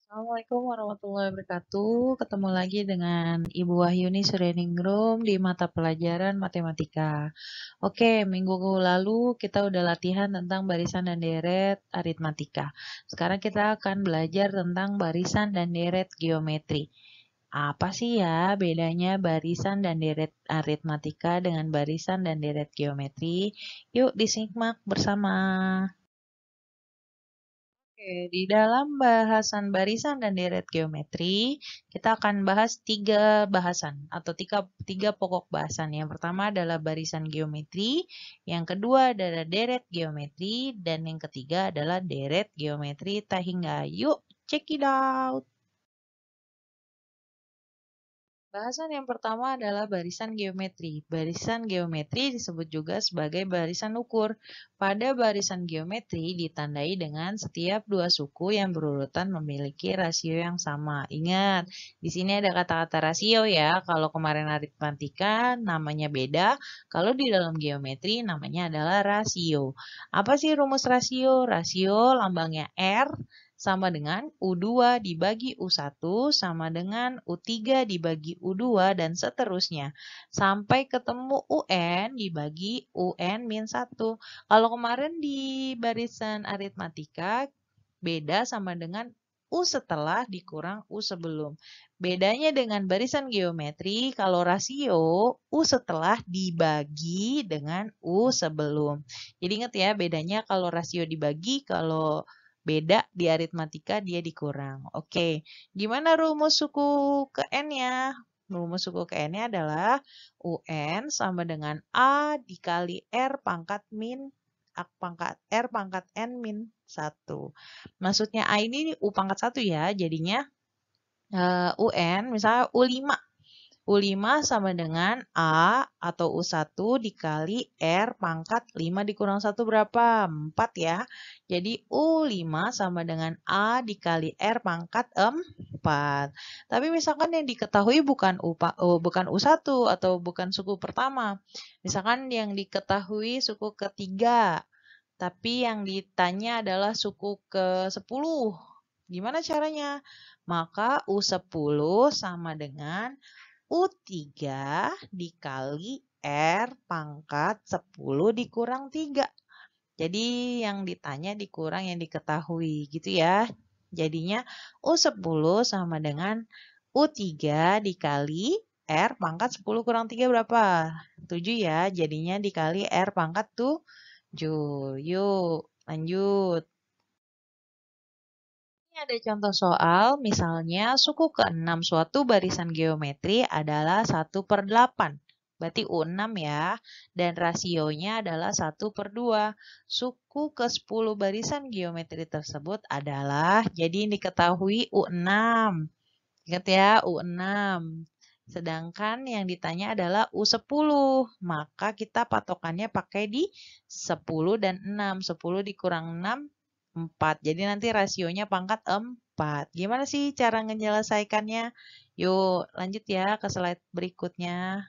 Assalamualaikum warahmatullahi wabarakatuh. Ketemu lagi dengan Ibu Wahyuni Sureningrum di mata pelajaran matematika. Oke, minggu lalu kita udah latihan tentang barisan dan deret aritmatika. Sekarang kita akan belajar tentang barisan dan deret geometri. Apa sih ya bedanya barisan dan deret aritmatika dengan barisan dan deret geometri? Yuk disimak bersama. Oke, di dalam bahasan barisan dan deret geometri, kita akan bahas tiga bahasan atau tiga pokok bahasan. Yang pertama adalah barisan geometri, yang kedua adalah deret geometri, dan yang ketiga adalah deret geometri Tahingga. Yuk, check it out! Bahasan yang pertama adalah barisan geometri. Barisan geometri disebut juga sebagai barisan ukur. Pada barisan geometri ditandai dengan setiap dua suku yang berurutan memiliki rasio yang sama. Ingat, di sini ada kata-kata rasio ya. Kalau kemarin aritmatika namanya beda, kalau di dalam geometri namanya adalah rasio. Apa sih rumus rasio? Rasio lambangnya R sama dengan U2 dibagi U1 sama dengan U3 dibagi U2 dan seterusnya. Sampai ketemu UN dibagi UN-1. Kalau kemarin di barisan aritmatika, beda sama dengan U setelah dikurang U sebelum. Bedanya dengan barisan geometri, kalau rasio, U setelah dibagi dengan U sebelum. Jadi ingat ya, bedanya kalau rasio dibagi, kalau beda di aritmatika dia dikurang. Oke, gimana rumus suku ke N-nya? Rumus suku ke N-nya adalah UN sama dengan A dikali R pangkat min pangkat R pangkat N min 1. Maksudnya A ini U pangkat 1 ya, jadinya UN misalnya U5. U5 sama dengan A atau U1 dikali R pangkat 5 dikurang 1 berapa? 4 ya. Jadi U5 sama dengan A dikali R pangkat 4. Tapi misalkan yang diketahui bukan U1 atau bukan suku pertama. Misalkan yang diketahui suku ketiga. Tapi yang ditanya adalah suku ke-10. Gimana caranya? Maka U10 sama dengan U3 dikali R pangkat 10 dikurang 3. Jadi yang ditanya dikurang yang diketahui gitu ya. Jadinya U10 sama dengan U3 dikali R pangkat 10 kurang 3 berapa? 7 ya. Jadinya dikali R pangkat 7. Yuk lanjut. Ini ada contoh soal, misalnya suku ke-6 suatu barisan geometri adalah 1/8. Berarti U6 ya. Dan rasionya adalah 1/2. Suku ke-10 barisan geometri tersebut adalah, jadi yang diketahui U6. Ingat ya, U6. Sedangkan yang ditanya adalah U10. Maka kita patokannya pakai di 10 dan 6. 10 dikurang 6, 4. Jadi nanti rasionya pangkat 4. Gimana sih cara menyelesaikannya? Yuk lanjut ya ke slide berikutnya.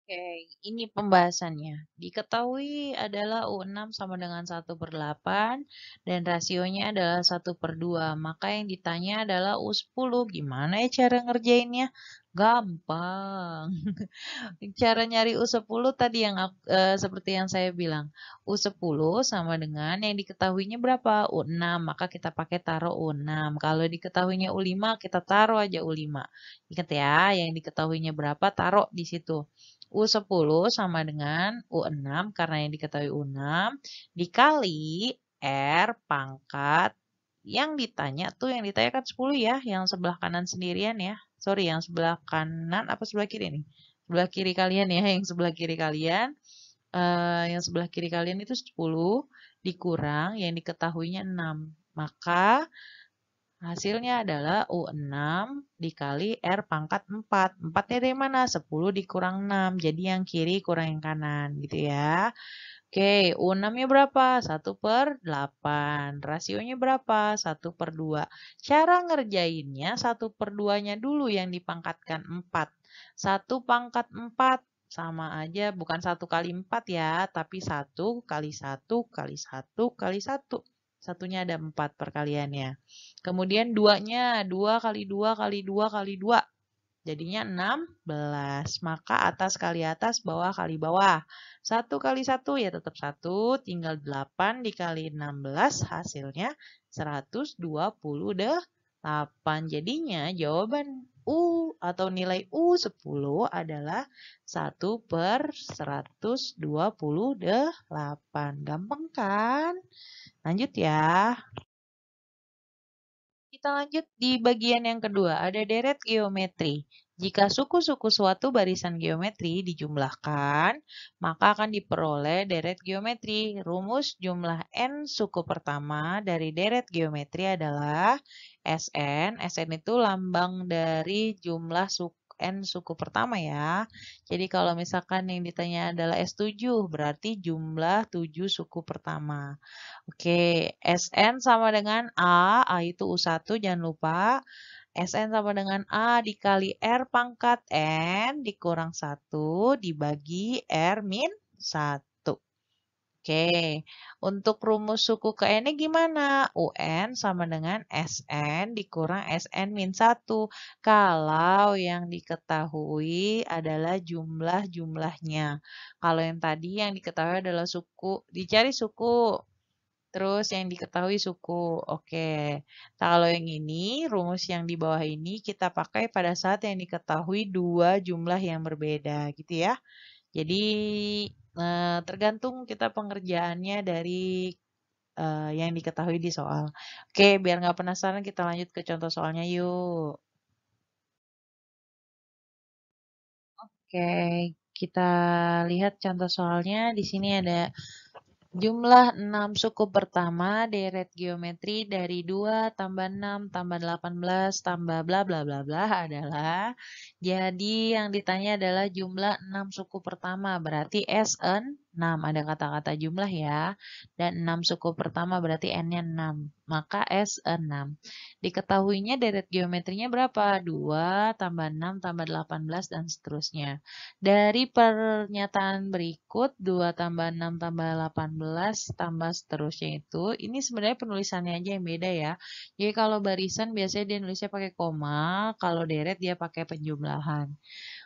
Oke, ini pembahasannya. Diketahui adalah U6 sama dengan 1/8 dan rasionya adalah 1/2. Maka yang ditanya adalah U10. Gimana ya cara ngerjainnya? Gampang. Cara nyari U10 tadi yang seperti yang saya bilang. U10 sama dengan yang diketahuinya berapa? U6. Maka kita pakai taruh U6. Kalau diketahuinya U5, kita taruh aja U5. Ingat ya, yang diketahuinya berapa, taruh di situ. U10 sama dengan U6 karena yang diketahui U6 dikali R pangkat yang ditanya tuh yang ditanya kan 10 ya, yang sebelah kanan sendirian ya. Sorry, yang sebelah kanan apa sebelah kiri nih? Sebelah kiri kalian ya, yang sebelah kiri kalian. Yang sebelah kiri kalian itu 10 dikurang yang diketahuinya 6. Maka hasilnya adalah U6 dikali R pangkat 4. 4-nya dari mana? 10 dikurang 6. Jadi yang kiri kurang yang kanan gitu ya. Oke, U6-nya berapa? 1/8. Rasionya berapa? 1/2. Cara ngerjainnya 1/2-nya dulu yang dipangkatkan 4. 1 pangkat 4 sama aja, bukan 1 kali 4 ya, tapi 1 kali 1 kali 1 kali 1. Satunya ada 4 perkaliannya. Kemudian 2-nya, 2 kali 2 kali 2 kali 2. Jadinya 16. Maka atas kali atas, bawah kali bawah. 1 kali 1 ya tetap 1. Tinggal 8 dikali 16 hasilnya 128. Jadinya jawaban U atau nilai U10 adalah 1/128. Gampang kan? Lanjut ya. Kita lanjut di bagian yang kedua, ada deret geometri. Jika suku-suku suatu barisan geometri dijumlahkan, maka akan diperoleh deret geometri. Rumus jumlah n suku pertama dari deret geometri adalah Sn. Sn itu lambang dari jumlah n suku pertama ya. Jadi kalau misalkan yang ditanya adalah S7, berarti jumlah 7 suku pertama. Oke, Sn sama dengan A itu U1, jangan lupa. Sn sama dengan A dikali R pangkat N dikurang 1 dibagi R min 1. Oke, untuk rumus suku ke N-nya gimana? UN sama dengan Sn dikurang Sn min 1. Kalau yang diketahui adalah jumlah-jumlahnya. Kalau yang tadi yang diketahui adalah suku, dicari suku. Terus yang diketahui suku. Oke. Nah, kalau yang ini, rumus yang di bawah ini kita pakai pada saat yang diketahui dua jumlah yang berbeda gitu ya. Jadi tergantung kita pengerjaannya dari yang diketahui di soal. Oke, biar nggak penasaran kita lanjut ke contoh soalnya yuk. Oke, kita lihat contoh soalnya. Di sini ada jumlah 6 suku pertama deret geometri dari 2 tambah 6 tambah 18 tambah bla bla bla bla adalah. Jadi yang ditanya adalah jumlah 6 suku pertama. Berarti S6 ada kata-kata jumlah ya. Dan 6 suku pertama berarti N-nya 6. Maka S6. Diketahuinya deret geometrinya berapa? 2 tambah 6 tambah 18 dan seterusnya. Dari pernyataan berikut 2 tambah 6 tambah 18 tambah seterusnya itu, ini sebenarnya penulisannya aja yang beda ya. Jadi kalau barisan biasanya dia nulisnya pakai koma, kalau deret dia pakai penjumlahan.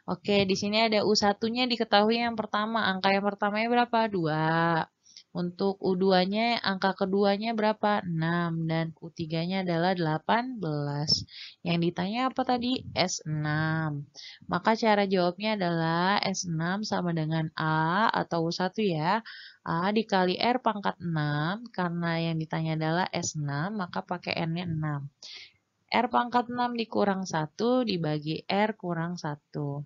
Oke, di sini ada U1-nya diketahui yang pertama, angka yang pertamanya berapa? 2. Untuk U2-nya, angka keduanya berapa? 6. Dan U3-nya adalah 18. Yang ditanya apa tadi? S6. Maka cara jawabnya adalah S6 sama dengan A atau U1 ya. A dikali R pangkat 6. Karena yang ditanya adalah S6, maka pakai N-nya 6. R pangkat 6 dikurang 1 dibagi R kurang 1.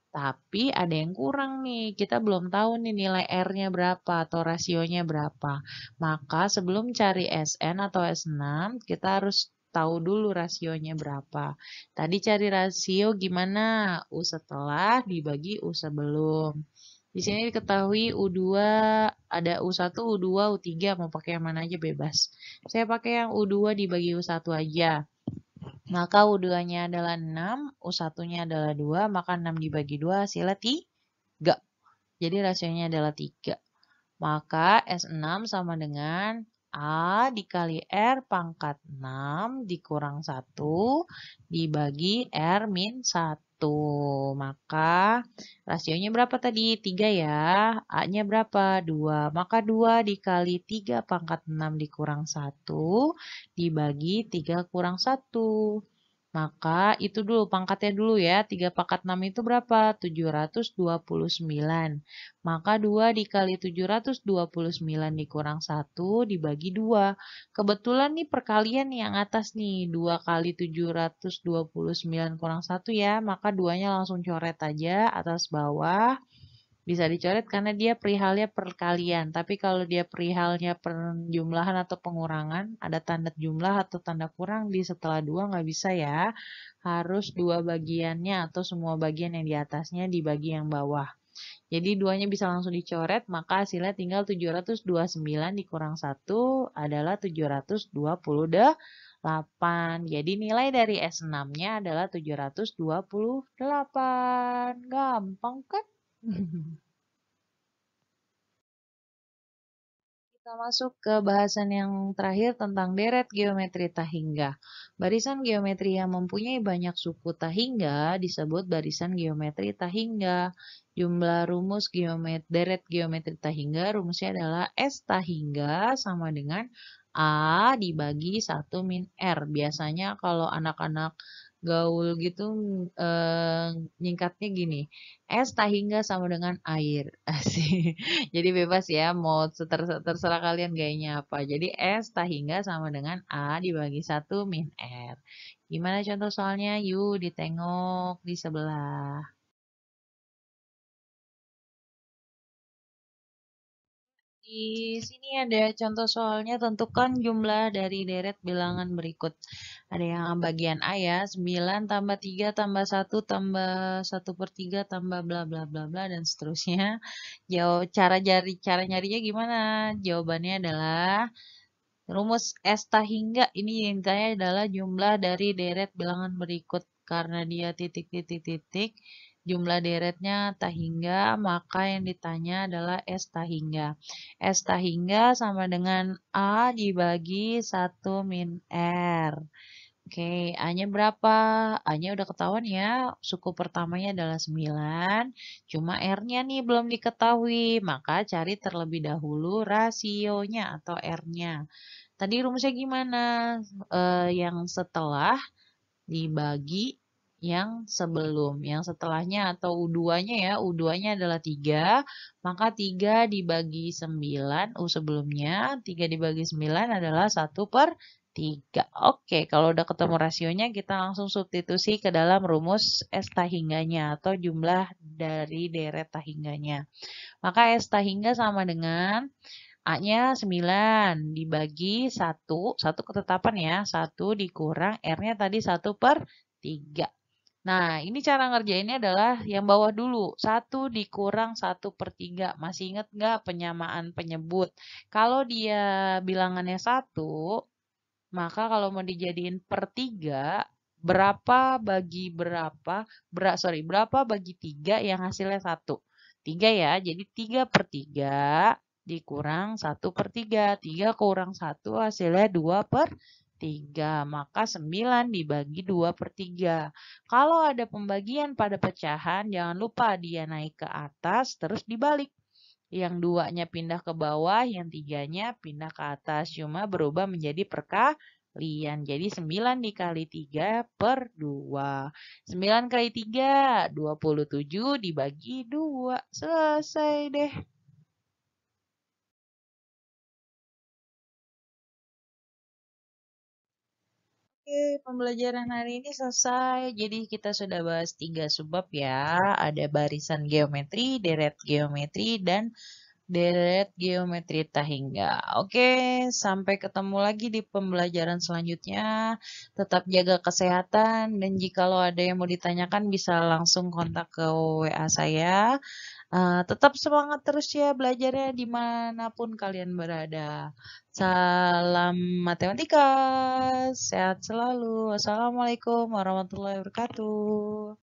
Tapi ada yang kurang nih, kita belum tahu nih nilai R-nya berapa atau rasionya berapa. Maka sebelum cari Sn atau S6, kita harus tahu dulu rasionya berapa. Tadi cari rasio gimana? U setelah dibagi U sebelum. Di sini diketahui U2, ada U1, U2, U3, mau pakai yang mana aja bebas. Saya pakai yang U2 dibagi U1 aja. Maka U2-nya adalah 6, U1-nya adalah 2, maka 6 dibagi 2 hasilnya 3. Jadi rasionya adalah 3. Maka S6 sama dengan A dikali R pangkat 6 dikurang 1 dibagi R min 1. Maka rasionya berapa tadi? 3 ya. A-nya berapa? 2. Maka 2 dikali 3 pangkat 6 dikurang 1 dibagi 3 kurang 1. Maka itu dulu pangkatnya dulu ya. 3 pangkat 6 itu berapa? 729. Maka 2 dikali 729 dikurang 1 dibagi 2. Kebetulan nih perkalian yang atas nih. 2 kali 729 kurang 1 ya. Maka 2-nya langsung coret aja atas bawah. Bisa dicoret karena dia perihalnya perkalian. Tapi kalau dia perihalnya penjumlahan atau pengurangan, ada tanda jumlah atau tanda kurang di setelah 2 nggak bisa ya. Harus dua bagiannya atau semua bagian yang di atasnya dibagi yang bawah. Jadi duanya bisa langsung dicoret, maka hasilnya tinggal 729 dikurang 1 adalah 728. Jadi nilai dari S6-nya adalah 728. Gampang kan? Kita masuk ke bahasan yang terakhir tentang deret geometri tahingga. Barisan geometri yang mempunyai banyak suku tahingga disebut barisan geometri tahingga. Jumlah rumus deret geometri tahingga rumusnya adalah S tahingga sama dengan A dibagi 1 min R. Biasanya kalau anak-anak gaul gitu eh, nyingkatnya gini. S tahingga sama dengan air. Asik. Jadi bebas ya, mau terserah kalian gayanya apa. Jadi S tahingga sama dengan A dibagi 1 min R. Gimana contoh soalnya? Yuk ditengok di sebelah. Di sini ada contoh soalnya, tentukan jumlah dari deret bilangan berikut. Ada yang bagian A ya, 9 tambah 3 tambah 1 tambah 1/3 tambah bla bla bla bla dan seterusnya. Cara nyarinya gimana? Jawabannya adalah rumus S tahingga ini yang ditanya adalah jumlah dari deret bilangan berikut. Karena dia titik titik titik, jumlah deretnya tahingga, maka yang ditanya adalah S tahingga. S tahingga sama dengan A dibagi 1 min R. Oke, A-nya berapa? A-nya udah ketahuan ya, suku pertamanya adalah 9, cuma R-nya nih belum diketahui, maka cari terlebih dahulu rasionya atau R-nya. Tadi rumusnya gimana? Yang setelah dibagi yang sebelum. Yang setelahnya atau U2-nya ya, U2-nya adalah 3, maka 3 dibagi 9, U sebelumnya, 3 dibagi 9 adalah 1/3. Oke, kalau udah ketemu rasionya, kita langsung substitusi ke dalam rumus S tahingganya atau jumlah dari deret tahingganya. Maka S tahingga sama dengan A-nya 9 dibagi 1 ketetapan ya, 1 dikurang R-nya tadi 1/3. Nah, ini cara ngerjainnya adalah yang bawah dulu, 1 dikurang 1/3. Masih ingat nggak penyamaan penyebut? Kalau dia bilangannya 1, maka kalau mau dijadiin per 3, berapa bagi 3 yang hasilnya 1? 3 ya, jadi 3/3 dikurang 1/3. 3 kurang 1 hasilnya 2/3. Maka 9 dibagi 2/3. Kalau ada pembagian pada pecahan, jangan lupa dia naik ke atas terus dibalik. Yang 2-nya pindah ke bawah, yang 3-nya pindah ke atas. Cuma berubah menjadi perkalian. Jadi 9 dikali 3/2. 9 kali 3, 27 dibagi 2. Selesai deh. Oke, pembelajaran hari ini selesai. Jadi kita sudah bahas 3 subbab ya. Ada barisan geometri, deret geometri, dan deret geometri tahingga. Oke, sampai ketemu lagi di pembelajaran selanjutnya. Tetap jaga kesehatan dan jikalau ada yang mau ditanyakan bisa langsung kontak ke WA saya. Tetap semangat terus ya belajarnya dimanapun kalian berada. Salam matematika, sehat selalu. Wassalamualaikum warahmatullahi wabarakatuh.